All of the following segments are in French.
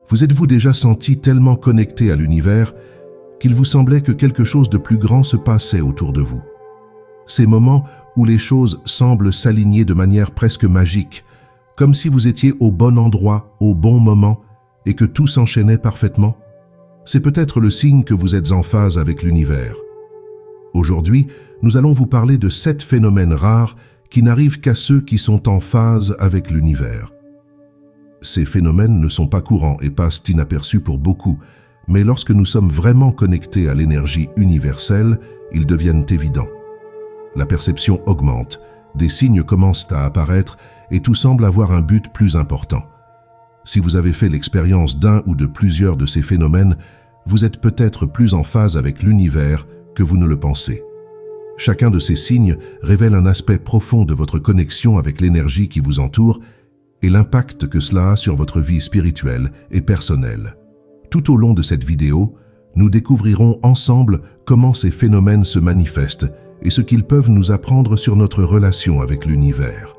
Vous êtes-vous déjà senti tellement connecté à l'univers qu'il vous semblait que quelque chose de plus grand se passait autour de vous? Ces moments où les choses semblent s'aligner de manière presque magique, comme si vous étiez au bon endroit, au bon moment, et que tout s'enchaînait parfaitement? C'est peut-être le signe que vous êtes en phase avec l'univers. Aujourd'hui, nous allons vous parler de 7 phénomènes rares qui n'arrivent qu'à ceux qui sont en phase avec l'univers. Ces phénomènes ne sont pas courants et passent inaperçus pour beaucoup, mais lorsque nous sommes vraiment connectés à l'énergie universelle, ils deviennent évidents. La perception augmente, des signes commencent à apparaître et tout semble avoir un but plus important. Si vous avez fait l'expérience d'un ou de plusieurs de ces phénomènes, vous êtes peut-être plus en phase avec l'univers que vous ne le pensez. Chacun de ces signes révèle un aspect profond de votre connexion avec l'énergie qui vous entoure et l'impact que cela a sur votre vie spirituelle et personnelle. Tout au long de cette vidéo, nous découvrirons ensemble comment ces phénomènes se manifestent et ce qu'ils peuvent nous apprendre sur notre relation avec l'univers.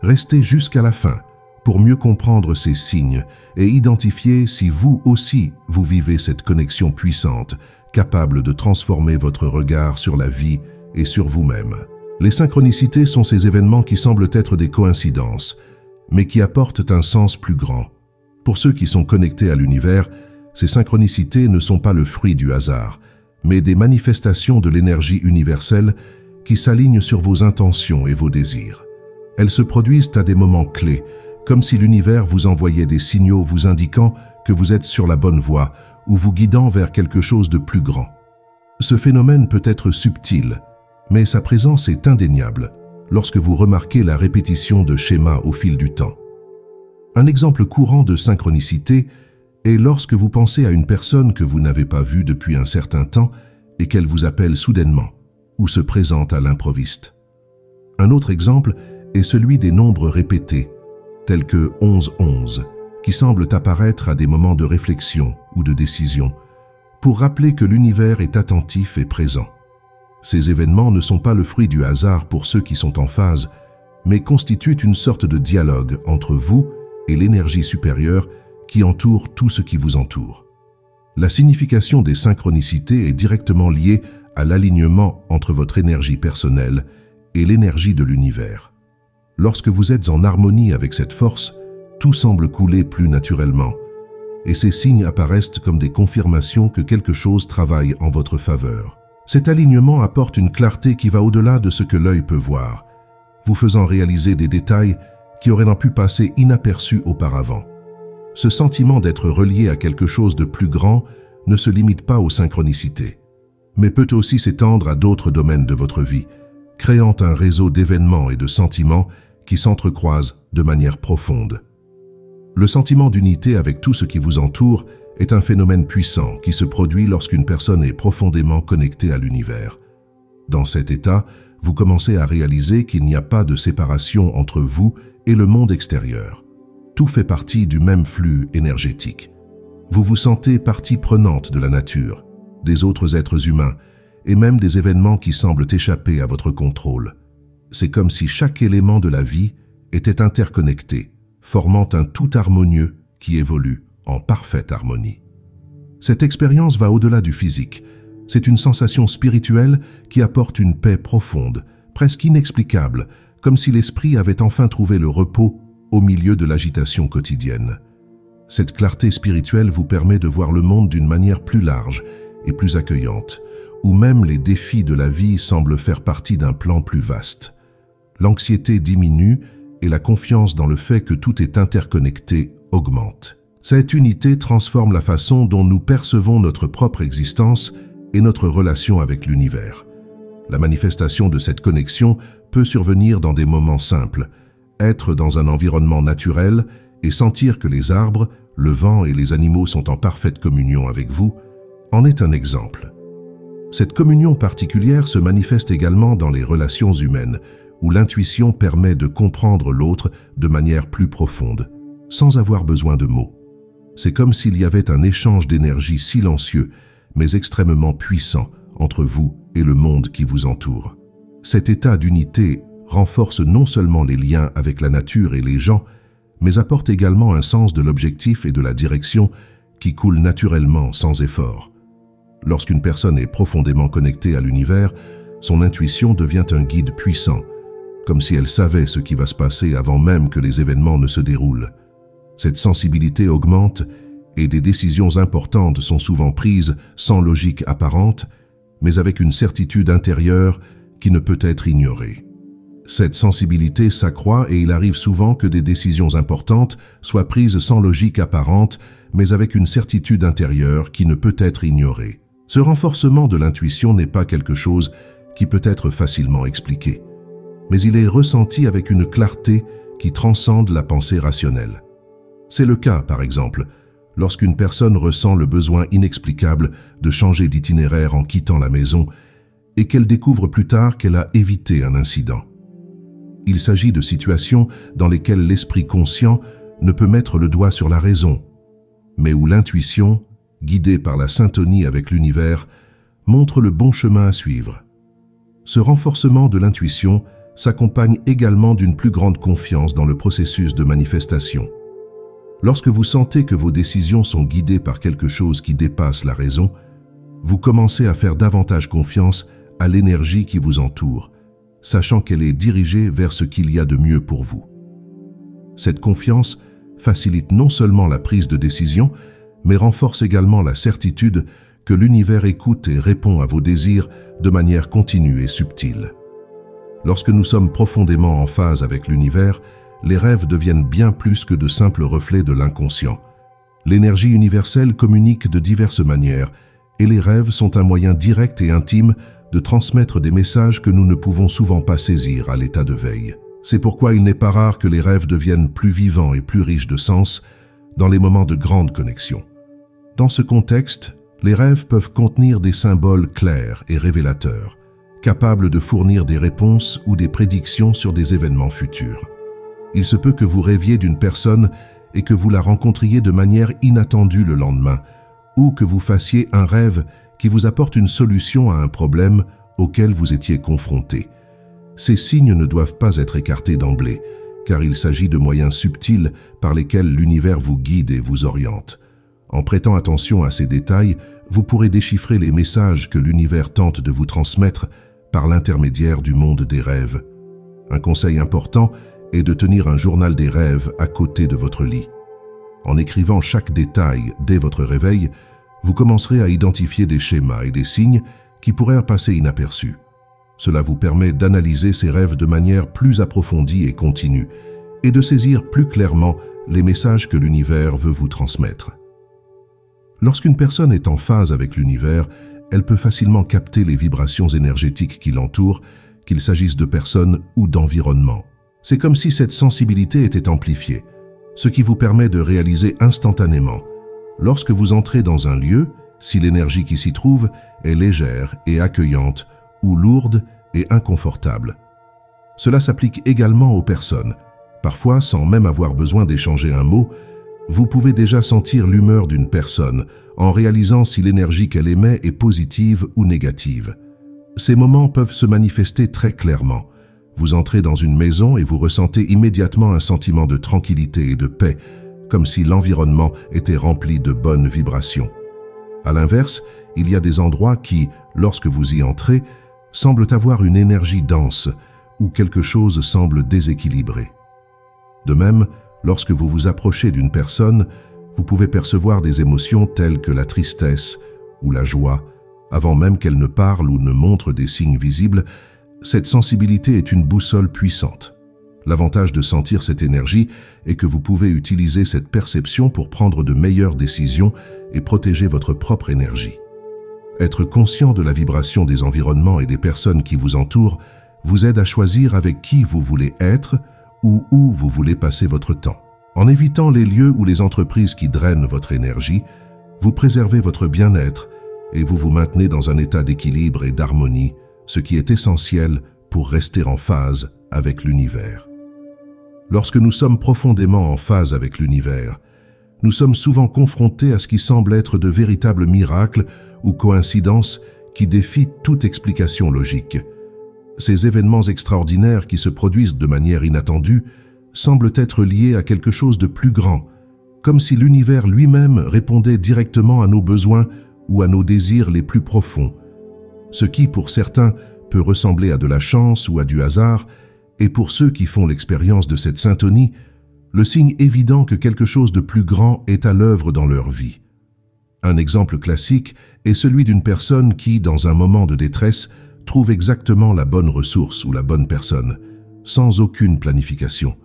Restez jusqu'à la fin pour mieux comprendre ces signes et identifier si vous aussi vous vivez cette connexion puissante, capable de transformer votre regard sur la vie et sur vous-même. Les synchronicités sont ces événements qui semblent être des coïncidences, mais qui apportent un sens plus grand. Pour ceux qui sont connectés à l'univers, ces synchronicités ne sont pas le fruit du hasard, mais des manifestations de l'énergie universelle qui s'alignent sur vos intentions et vos désirs. Elles se produisent à des moments clés, comme si l'univers vous envoyait des signaux vous indiquant que vous êtes sur la bonne voie ou vous guidant vers quelque chose de plus grand. Ce phénomène peut être subtil, mais sa présence est indéniable lorsque vous remarquez la répétition de schémas au fil du temps. Un exemple courant de synchronicité est lorsque vous pensez à une personne que vous n'avez pas vue depuis un certain temps et qu'elle vous appelle soudainement ou se présente à l'improviste. Un autre exemple est celui des nombres répétés, tels que 11-11, qui semblent apparaître à des moments de réflexion ou de décision, pour rappeler que l'univers est attentif et présent. Ces événements ne sont pas le fruit du hasard pour ceux qui sont en phase, mais constituent une sorte de dialogue entre vous et l'énergie supérieure qui entoure tout ce qui vous entoure. La signification des synchronicités est directement liée à l'alignement entre votre énergie personnelle et l'énergie de l'univers. Lorsque vous êtes en harmonie avec cette force, tout semble couler plus naturellement, et ces signes apparaissent comme des confirmations que quelque chose travaille en votre faveur. Cet alignement apporte une clarté qui va au-delà de ce que l'œil peut voir, vous faisant réaliser des détails qui auraient pu passer inaperçus auparavant. Ce sentiment d'être relié à quelque chose de plus grand ne se limite pas aux synchronicités, mais peut aussi s'étendre à d'autres domaines de votre vie, créant un réseau d'événements et de sentiments qui s'entrecroisent de manière profonde. Le sentiment d'unité avec tout ce qui vous entoure est un phénomène puissant qui se produit lorsqu'une personne est profondément connectée à l'univers. Dans cet état, vous commencez à réaliser qu'il n'y a pas de séparation entre vous et le monde extérieur. Tout fait partie du même flux énergétique. Vous vous sentez partie prenante de la nature, des autres êtres humains et même des événements qui semblent échapper à votre contrôle. C'est comme si chaque élément de la vie était interconnecté, formant un tout harmonieux qui évolue en parfaite harmonie. Cette expérience va au-delà du physique. C'est une sensation spirituelle qui apporte une paix profonde, presque inexplicable, comme si l'esprit avait enfin trouvé le repos au milieu de l'agitation quotidienne. Cette clarté spirituelle vous permet de voir le monde d'une manière plus large et plus accueillante, où même les défis de la vie semblent faire partie d'un plan plus vaste. L'anxiété diminue et la confiance dans le fait que tout est interconnecté augmente. Cette unité transforme la façon dont nous percevons notre propre existence et notre relation avec l'univers. La manifestation de cette connexion peut survenir dans des moments simples. Être dans un environnement naturel et sentir que les arbres, le vent et les animaux sont en parfaite communion avec vous en est un exemple. Cette communion particulière se manifeste également dans les relations humaines, où l'intuition permet de comprendre l'autre de manière plus profonde, sans avoir besoin de mots. C'est comme s'il y avait un échange d'énergie silencieux, mais extrêmement puissant, entre vous et le monde qui vous entoure. Cet état d'unité renforce non seulement les liens avec la nature et les gens, mais apportent également un sens de l'objectif et de la direction qui coule naturellement sans effort. Lorsqu'une personne est profondément connectée à l'univers, son intuition devient un guide puissant, comme si elle savait ce qui va se passer avant même que les événements ne se déroulent. Cette sensibilité augmente et des décisions importantes sont souvent prises sans logique apparente, mais avec une certitude intérieure qui ne peut être ignorée. Cette sensibilité s'accroît et il arrive souvent que des décisions importantes soient prises sans logique apparente, mais avec une certitude intérieure qui ne peut être ignorée. Ce renforcement de l'intuition n'est pas quelque chose qui peut être facilement expliqué, mais il est ressenti avec une clarté qui transcende la pensée rationnelle. C'est le cas, par exemple, lorsqu'une personne ressent le besoin inexplicable de changer d'itinéraire en quittant la maison et qu'elle découvre plus tard qu'elle a évité un incident. Il s'agit de situations dans lesquelles l'esprit conscient ne peut mettre le doigt sur la raison, mais où l'intuition, guidée par la syntonie avec l'univers, montre le bon chemin à suivre. Ce renforcement de l'intuition s'accompagne également d'une plus grande confiance dans le processus de manifestation. Lorsque vous sentez que vos décisions sont guidées par quelque chose qui dépasse la raison, vous commencez à faire davantage confiance à l'énergie qui vous entoure, sachant qu'elle est dirigée vers ce qu'il y a de mieux pour vous. Cette confiance facilite non seulement la prise de décision, mais renforce également la certitude que l'univers écoute et répond à vos désirs de manière continue et subtile. Lorsque nous sommes profondément en phase avec l'univers, les rêves deviennent bien plus que de simples reflets de l'inconscient. L'énergie universelle communique de diverses manières, et les rêves sont un moyen direct et intime de transmettre des messages que nous ne pouvons souvent pas saisir à l'état de veille. C'est pourquoi il n'est pas rare que les rêves deviennent plus vivants et plus riches de sens dans les moments de grande connexion. Dans ce contexte, les rêves peuvent contenir des symboles clairs et révélateurs, capables de fournir des réponses ou des prédictions sur des événements futurs. Il se peut que vous rêviez d'une personne et que vous la rencontriez de manière inattendue le lendemain, ou que vous fassiez un rêve qui vous apporte une solution à un problème auquel vous étiez confronté. Ces signes ne doivent pas être écartés d'emblée, car il s'agit de moyens subtils par lesquels l'univers vous guide et vous oriente. En prêtant attention à ces détails, vous pourrez déchiffrer les messages que l'univers tente de vous transmettre par l'intermédiaire du monde des rêves. Un conseil important est de tenir un journal des rêves à côté de votre lit. En écrivant chaque détail dès votre réveil, vous commencerez à identifier des schémas et des signes qui pourraient passer inaperçus. Cela vous permet d'analyser ces rêves de manière plus approfondie et continue et de saisir plus clairement les messages que l'univers veut vous transmettre. Lorsqu'une personne est en phase avec l'univers, elle peut facilement capter les vibrations énergétiques qui l'entourent, qu'il s'agisse de personnes ou d'environnement. C'est comme si cette sensibilité était amplifiée, ce qui vous permet de réaliser instantanément. Lorsque vous entrez dans un lieu, si l'énergie qui s'y trouve est légère et accueillante ou lourde et inconfortable. Cela s'applique également aux personnes. Parfois, sans même avoir besoin d'échanger un mot, vous pouvez déjà sentir l'humeur d'une personne en réalisant si l'énergie qu'elle émet est positive ou négative. Ces moments peuvent se manifester très clairement. Vous entrez dans une maison et vous ressentez immédiatement un sentiment de tranquillité et de paix, comme si l'environnement était rempli de bonnes vibrations. À l'inverse, il y a des endroits qui, lorsque vous y entrez, semblent avoir une énergie dense ou quelque chose semble déséquilibré. De même, lorsque vous vous approchez d'une personne, vous pouvez percevoir des émotions telles que la tristesse ou la joie, avant même qu'elle ne parle ou ne montre des signes visibles. Cette sensibilité est une boussole puissante. L'avantage de sentir cette énergie est que vous pouvez utiliser cette perception pour prendre de meilleures décisions et protéger votre propre énergie. Être conscient de la vibration des environnements et des personnes qui vous entourent vous aide à choisir avec qui vous voulez être ou où vous voulez passer votre temps. En évitant les lieux ou les entreprises qui drainent votre énergie, vous préservez votre bien-être et vous vous maintenez dans un état d'équilibre et d'harmonie, ce qui est essentiel pour rester en phase avec l'univers. Lorsque nous sommes profondément en phase avec l'univers, nous sommes souvent confrontés à ce qui semble être de véritables miracles ou coïncidences qui défient toute explication logique. Ces événements extraordinaires qui se produisent de manière inattendue semblent être liées à quelque chose de plus grand, comme si l'univers lui-même répondait directement à nos besoins ou à nos désirs les plus profonds. Ce qui, pour certains, peut ressembler à de la chance ou à du hasard, et pour ceux qui font l'expérience de cette syntonie, le signe évident que quelque chose de plus grand est à l'œuvre dans leur vie. Un exemple classique est celui d'une personne qui, dans un moment de détresse, trouve exactement la bonne ressource ou la bonne personne, sans aucune planification.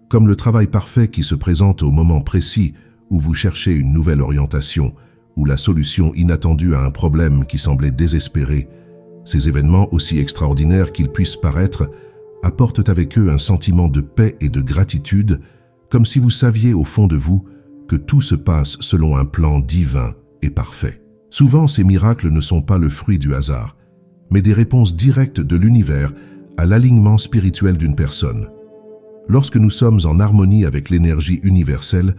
Comme le travail parfait qui se présente au moment précis où vous cherchez une nouvelle orientation ou la solution inattendue à un problème qui semblait désespéré, ces événements, aussi extraordinaires qu'ils puissent paraître, apportent avec eux un sentiment de paix et de gratitude, comme si vous saviez au fond de vous que tout se passe selon un plan divin et parfait. Souvent, ces miracles ne sont pas le fruit du hasard, mais des réponses directes de l'univers à l'alignement spirituel d'une personne. Lorsque nous sommes en harmonie avec l'énergie universelle,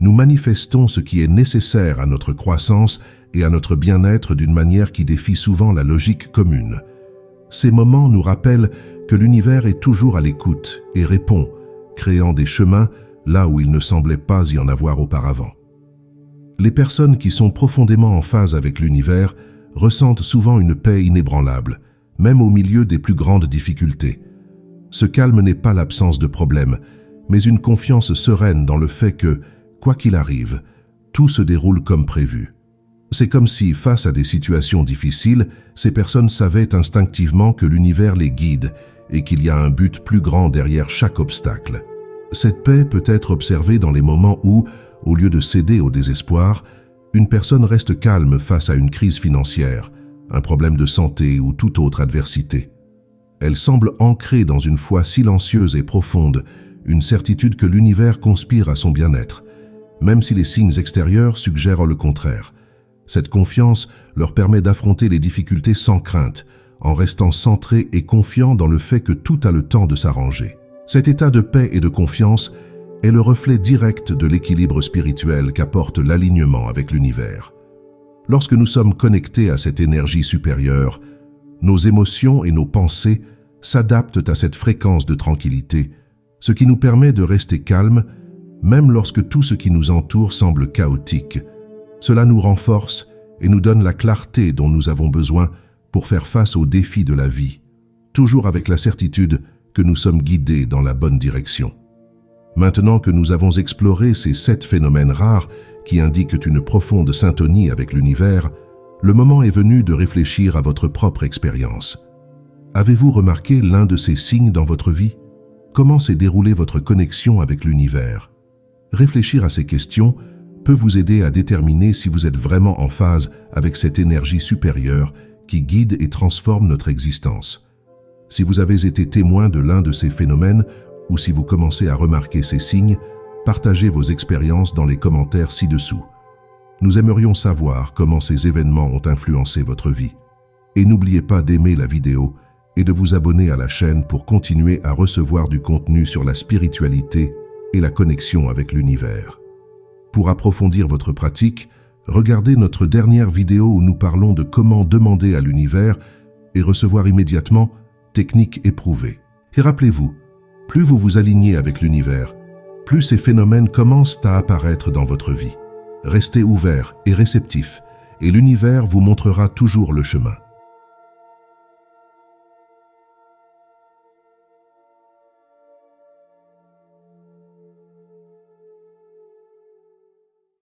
nous manifestons ce qui est nécessaire à notre croissance et à notre bien-être d'une manière qui défie souvent la logique commune. Ces moments nous rappellent que l'univers est toujours à l'écoute et répond, créant des chemins là où il ne semblait pas y en avoir auparavant. Les personnes qui sont profondément en phase avec l'univers ressentent souvent une paix inébranlable, même au milieu des plus grandes difficultés. Ce calme n'est pas l'absence de problèmes, mais une confiance sereine dans le fait que, quoi qu'il arrive, tout se déroule comme prévu. C'est comme si, face à des situations difficiles, ces personnes savaient instinctivement que l'univers les guide et qu'il y a un but plus grand derrière chaque obstacle. Cette paix peut être observée dans les moments où, au lieu de céder au désespoir, une personne reste calme face à une crise financière, un problème de santé ou toute autre adversité. Elle semble ancrée dans une foi silencieuse et profonde, une certitude que l'univers conspire à son bien-être, même si les signes extérieurs suggèrent le contraire. Cette confiance leur permet d'affronter les difficultés sans crainte, en restant centrés et confiants dans le fait que tout a le temps de s'arranger. Cet état de paix et de confiance est le reflet direct de l'équilibre spirituel qu'apporte l'alignement avec l'univers. Lorsque nous sommes connectés à cette énergie supérieure, nos émotions et nos pensées s'adaptent à cette fréquence de tranquillité, ce qui nous permet de rester calmes, même lorsque tout ce qui nous entoure semble chaotique. Cela nous renforce et nous donne la clarté dont nous avons besoin pour faire face aux défis de la vie, toujours avec la certitude que nous sommes guidés dans la bonne direction. Maintenant que nous avons exploré ces 7 phénomènes rares qui indiquent une profonde syntonie avec l'univers, le moment est venu de réfléchir à votre propre expérience. Avez-vous remarqué l'un de ces signes dans votre vie? Comment s'est déroulée votre connexion avec l'univers? Réfléchir à ces questions peut vous aider à déterminer si vous êtes vraiment en phase avec cette énergie supérieure qui guide et transforme notre existence. Si vous avez été témoin de l'un de ces phénomènes ou si vous commencez à remarquer ces signes, partagez vos expériences dans les commentaires ci-dessous. Nous aimerions savoir comment ces événements ont influencé votre vie. Et n'oubliez pas d'aimer la vidéo et de vous abonner à la chaîne pour continuer à recevoir du contenu sur la spiritualité et la connexion avec l'univers. Pour approfondir votre pratique, regardez notre dernière vidéo où nous parlons de comment demander à l'univers et recevoir immédiatement techniques éprouvées. Et rappelez-vous, plus vous vous alignez avec l'univers, plus ces phénomènes commencent à apparaître dans votre vie. Restez ouvert et réceptif, et l'univers vous montrera toujours le chemin.